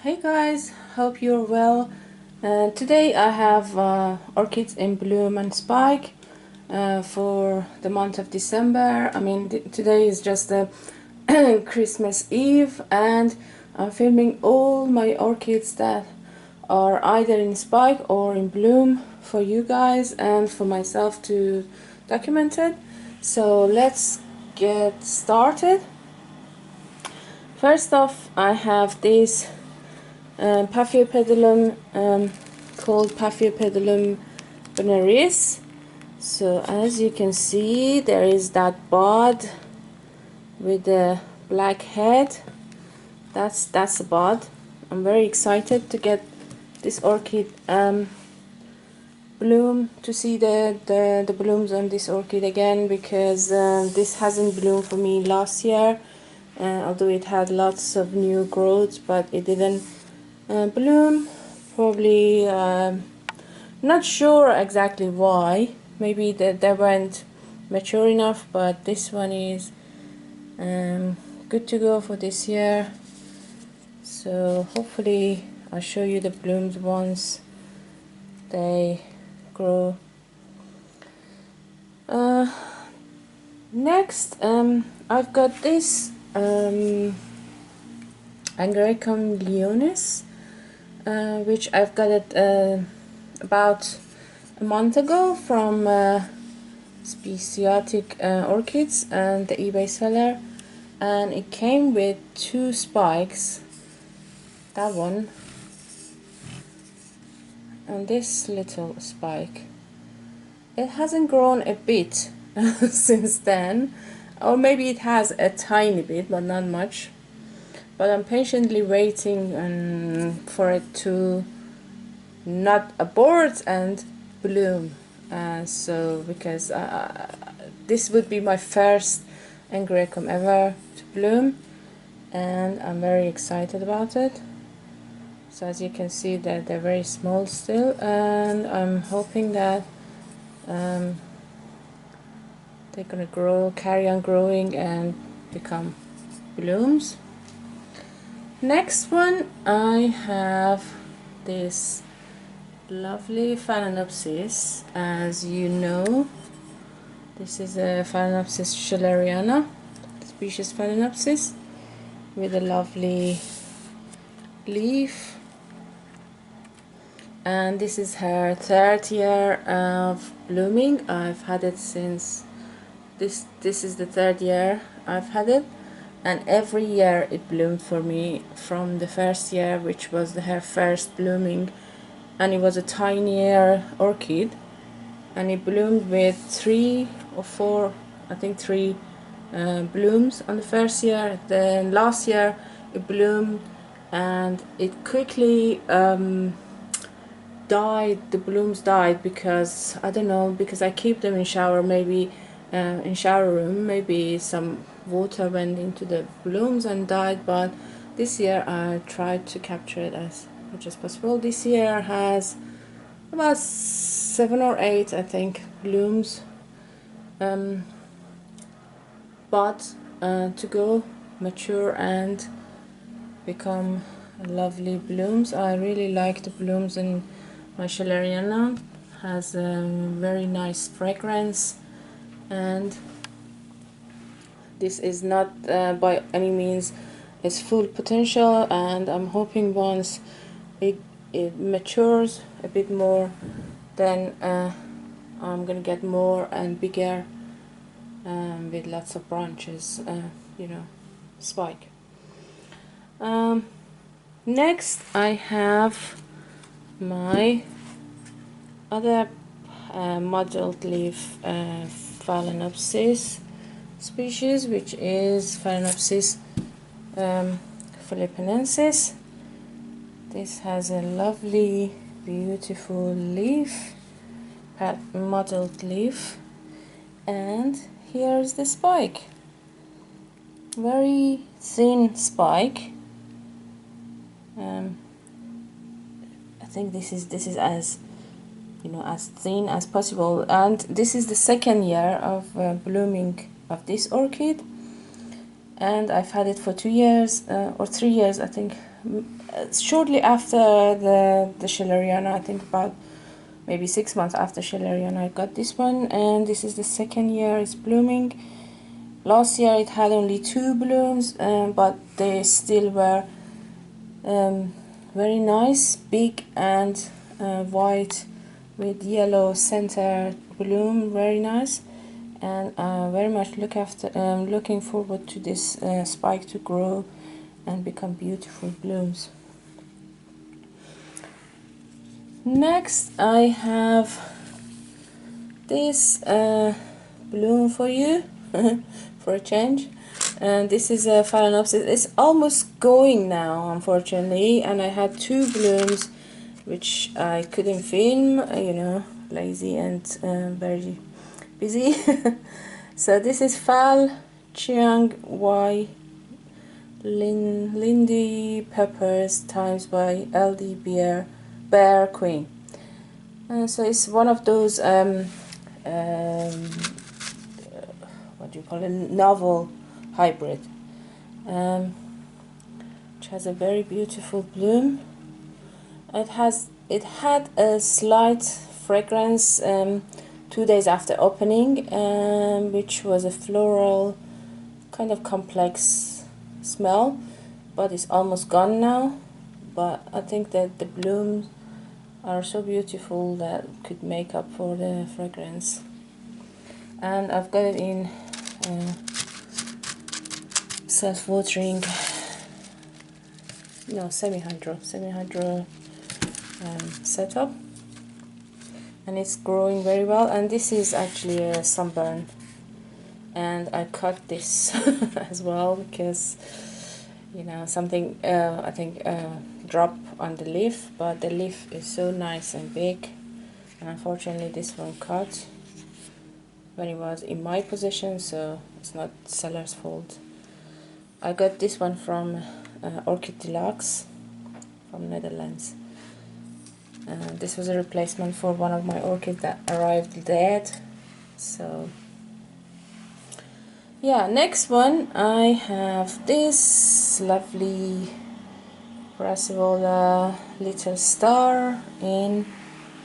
Hey guys, hope you're well. Today I have orchids in bloom and spike for the month of December. I mean, today is just Christmas Eve, and I'm filming all my orchids that are either in spike or in bloom for you guys and for myself to document it. So let's get started. First off, I have this Paphiopedulum called Paphiopedulum Bernarius. So as you can see, there is that bud with the black head. That's a bud. I'm very excited to get this orchid bloom, to see the blooms on this orchid again, because this hasn't bloomed for me last year, although it had lots of new growths, but it didn't bloom. Probably not sure exactly why. Maybe they weren't mature enough, but this one is good to go for this year. So hopefully I'll show you the blooms once they grow. Next, I've got this Angoricum leonis, which I've got it about a month ago from Speciatic Orchids and the eBay seller, and it came with 2 spikes, that one and this little spike. It hasn't grown a bit since then, or maybe it has a tiny bit but not much, but I'm patiently waiting for it to not abort and bloom. So because this would be my first Angoricum ever to bloom, and I'm very excited about it. So as you can see that they're very small still, and I'm hoping that they're gonna grow, carry on growing and become blooms. Next one, I have this lovely Phalaenopsis. As you know, this is a Phalaenopsis schilleriana, species Phalaenopsis, with a lovely leaf, and this is her 3rd year of blooming. I've had it since this is the 3rd year I've had it, and every year it bloomed for me from the 1st year, which was her first blooming, and it was a tinier orchid, and it bloomed with 3 or 4, I think 3 blooms on the 1st year. Then last year it bloomed and it quickly died. The blooms died because I don't know, because I keep them in shower, maybe in shower room, maybe some water went into the blooms and died. But this year I tried to capture it as much as possible. This year has about 7 or 8, I think, blooms, but to go mature and become lovely blooms. I really like the blooms in my schilleriana. Has a very nice fragrance, and this is not by any means its full potential, and I'm hoping once it matures a bit more, then I'm gonna get more and bigger with lots of branches, you know, spike. Next I have my other mottled leaf Phalaenopsis species, which is Phalaenopsis phlipinensis. This has a lovely, beautiful leaf, mottled leaf, and here's the spike. Very thin spike. I think this is as, you know, as thin as possible, and this is the 2nd year of blooming of this orchid, and I've had it for 2 years or 3 years, I think, shortly after the schilleriana, I think about maybe 6 months after schilleriana, I got this one, and this is the second year it's blooming. Last year it had only 2 blooms, but they still were very nice, big and white with yellow center bloom, very nice. And very much looking forward to this spike to grow and become beautiful blooms. Next I have this bloom for you for a change, and this is a Phalaenopsis. It's almost going now, unfortunately, and I had 2 blooms which I couldn't film, you know, lazy and very busy. So this is Chiang Y Lindy Peppers times by LD Bear Queen. So it's one of those what do you call it, novel hybrid, which has a very beautiful bloom. It had a slight fragrance 2 days after opening, which was a floral kind of complex smell, but it's almost gone now. But I think that the blooms are so beautiful that could make up for the fragrance. And I've got it in self-watering, no, semi-hydro setup, and it's growing very well. And this is actually a sunburn, and I cut this as well because, you know, something I think drop on the leaf, but the leaf is so nice and big, and unfortunately this one cut when it was in my possession, so it's not seller's fault. I got this one from Orchid Deluxe from Netherlands. This was a replacement for one of my orchids that arrived dead. So yeah, next one I have this lovely Brassivola little star in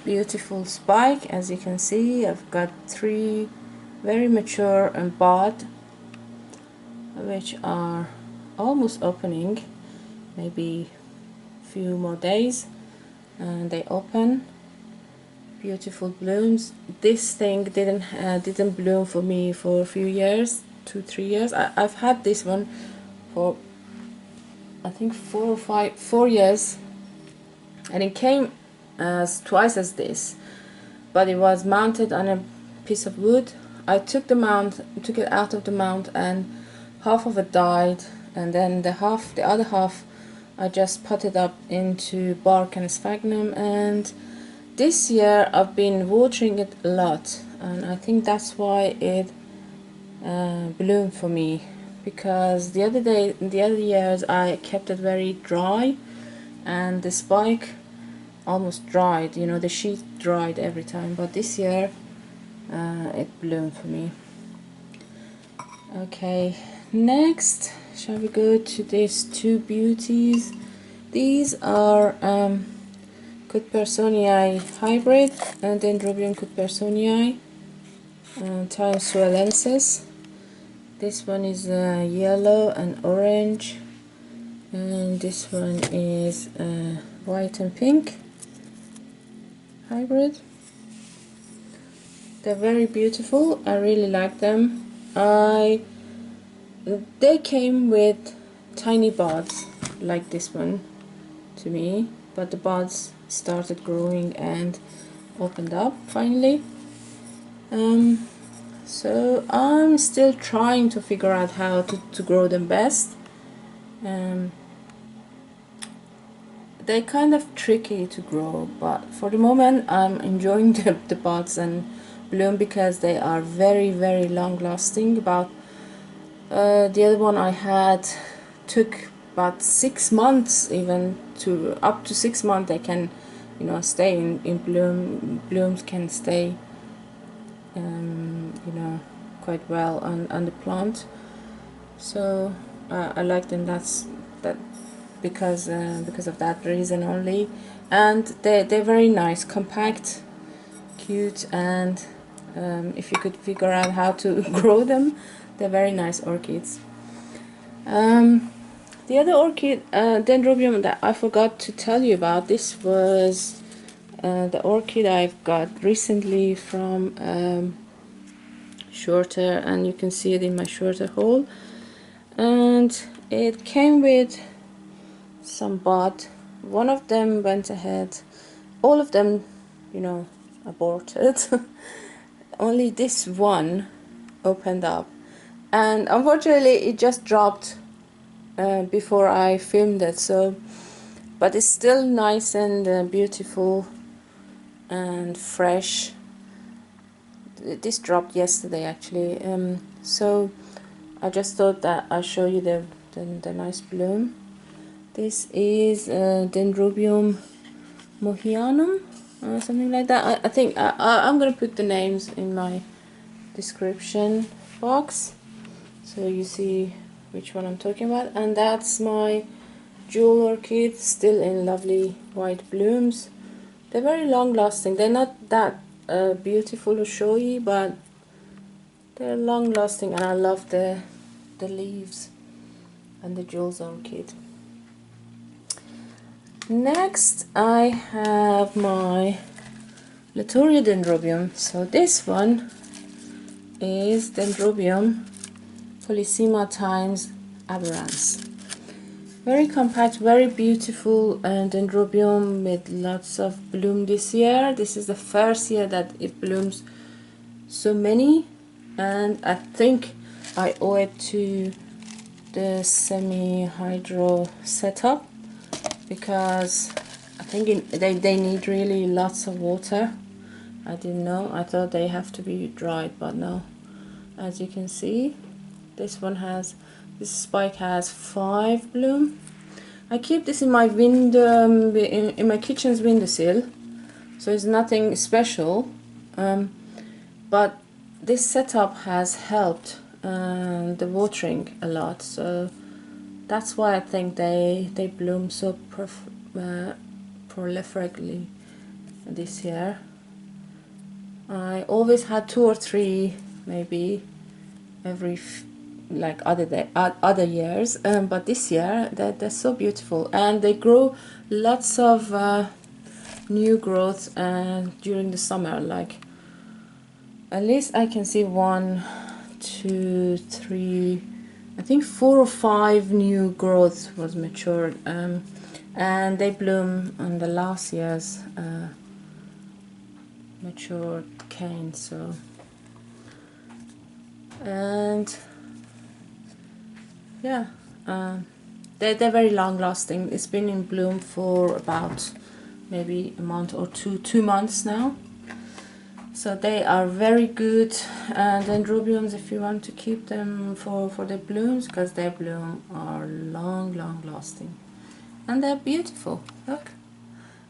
beautiful spike. As you can see, I've got 3 very mature and bud, which are almost opening, maybe a few more days, and they open. Beautiful blooms. This thing didn't bloom for me for a few years, 2-3 years. I've had this one for I think 4 years, and it came as twice as this, but it was mounted on a piece of wood. I took it out of the mount, and half of it died, and then the other half I just potted up into bark and sphagnum. And this year I've been watering it a lot, and I think that's why it bloomed for me, because the other years I kept it very dry, and the spike almost dried, you know, the sheath dried every time, but this year it bloomed for me. Okay, next shall we go to these 2 beauties. These are cuthbertsonii hybrid and Dendrobium cuthbertsonii times sualensis. This one is yellow and orange, and this one is white and pink hybrid. They're very beautiful. I really like them. They came with tiny buds like this one to me, but the buds started growing and opened up finally. So I'm still trying to figure out how to grow them best. They're kind of tricky to grow, but for the moment I'm enjoying the buds and bloom because they are very, very long lasting. About the other one I had took about 6 months, even to up to 6 months they can, you know, stay in bloom. Blooms can stay you know, quite well on the plant. So I like them. That because of that reason only. And they're very nice, compact, cute, and if you could figure out how to grow them, they're very nice orchids. The other orchid, Dendrobium, that I forgot to tell you about, this was the orchid I've got recently from Shorter, and you can see it in my Shorter haul. And it came with some bud. One of them went ahead. All of them, you know, aborted. Only this one opened up. And unfortunately, it just dropped before I filmed it. So, but it's still nice and beautiful and fresh. This dropped yesterday actually. So I just thought that I'll show you the nice bloom. This is Dendrobium Muhianum or something like that. I think I'm gonna put the names in my description box so you see which one I'm talking about. And that's my jewel orchid, still in lovely white blooms. They're very long lasting. They're not that beautiful or showy, but they're long lasting, and I love the leaves and the jewels orchid. Next I have my Latoria Dendrobium. So this one is Dendrobium Polysema times aberrans. Very compact, very beautiful dendrobium with lots of bloom this year. This is the first year that it blooms so many, and I think I owe it to the semi-hydro setup, because I think they need really lots of water. I didn't know. I thought they have to be dried, but no. As you can see, this spike has 5 bloom. I keep this in my window, in my kitchen's windowsill, so it's nothing special. But this setup has helped the watering a lot, so that's why I think they bloom so prolifically this year. I always had 2 or 3 maybe every like other years, but this year they're so beautiful, and they grow lots of new growth during the summer. Like at least I can see 1, 2, 3, I think 4 or 5 new growths was matured, and they bloom on the last year's matured cane. So, and yeah, they're very long lasting. It's been in bloom for about maybe a month or 2 months now. So they are very good dendrobiums if you want to keep them for their blooms, because their bloom are long lasting. And they're beautiful. Look,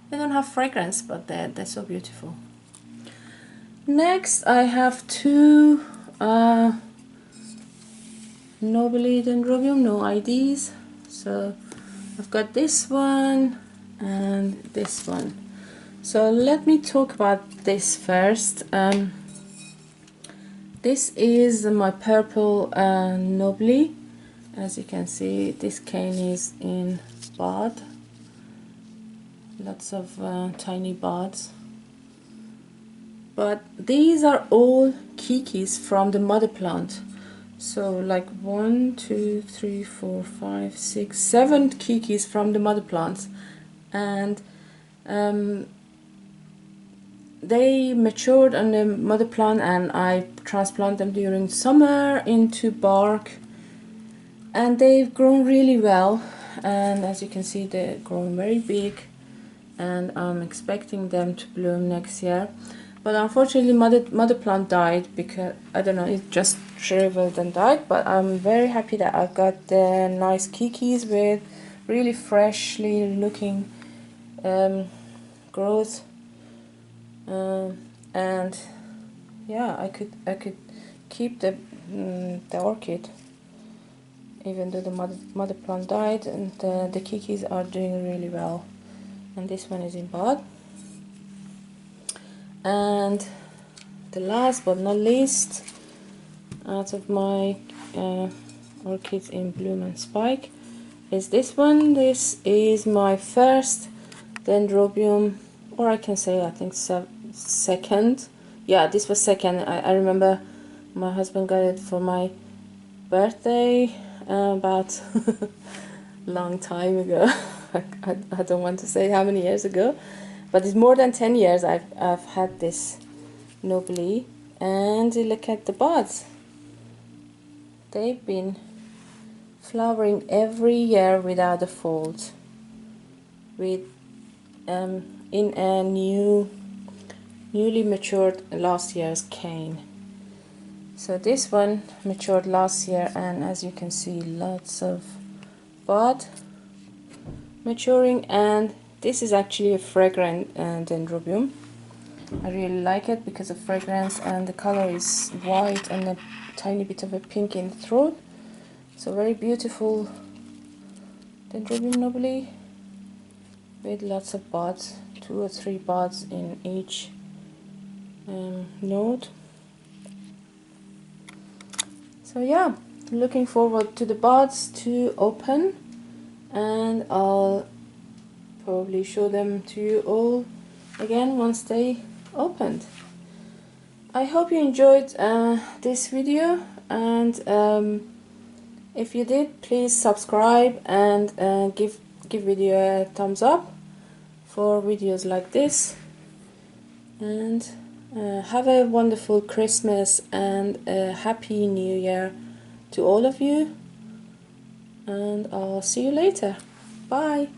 they don't have fragrance, but they're so beautiful. Next I have 2 nobile Dendrobium, NOIDs. So I've got this one and this one. So let me talk about this first. This is my purple nobile. As you can see, this cane is in bud. Lots of tiny buds. But these are all kikis from the mother plant. So like 1, 2, 3, 4, 5, 6, 7 kikis from the mother plants, and they matured on the mother plant, and I transplanted them during summer into bark, and they've grown really well. And as you can see, they're grown very big, and I'm expecting them to bloom next year. But unfortunately mother plant died, because I don't know, it just shriveled and died. But I'm very happy that I've got the nice kikis with really freshly looking growth, and yeah, I could keep the orchid even though the mother plant died, and the kikis are doing really well. And this one is in bud. And the last but not least, out of my orchids in bloom and spike, is this one. This is my first Dendrobium, or I can say I think second. Yeah, this was second. I remember my husband got it for my birthday about long time ago. I don't want to say how many years ago, but it's more than 10 years I've had this nobile. And look at the buds. They've been flowering every year without a fault, with in a newly matured last year's cane. So this one matured last year, and as you can see, lots of bud maturing. And this is actually a fragrant dendrobium. I really like it because of fragrance, and the color is white and a tiny bit of a pink in the throat. So very beautiful Dendrobium nobile with lots of buds, 2 or 3 buds in each node. So yeah, looking forward to the buds to open, and I'll probably show them to you all again once they opened. I hope you enjoyed this video, and if you did, please subscribe and give video a thumbs up for videos like this. And have a wonderful Christmas and a happy New Year to all of you, and I'll see you later. Bye.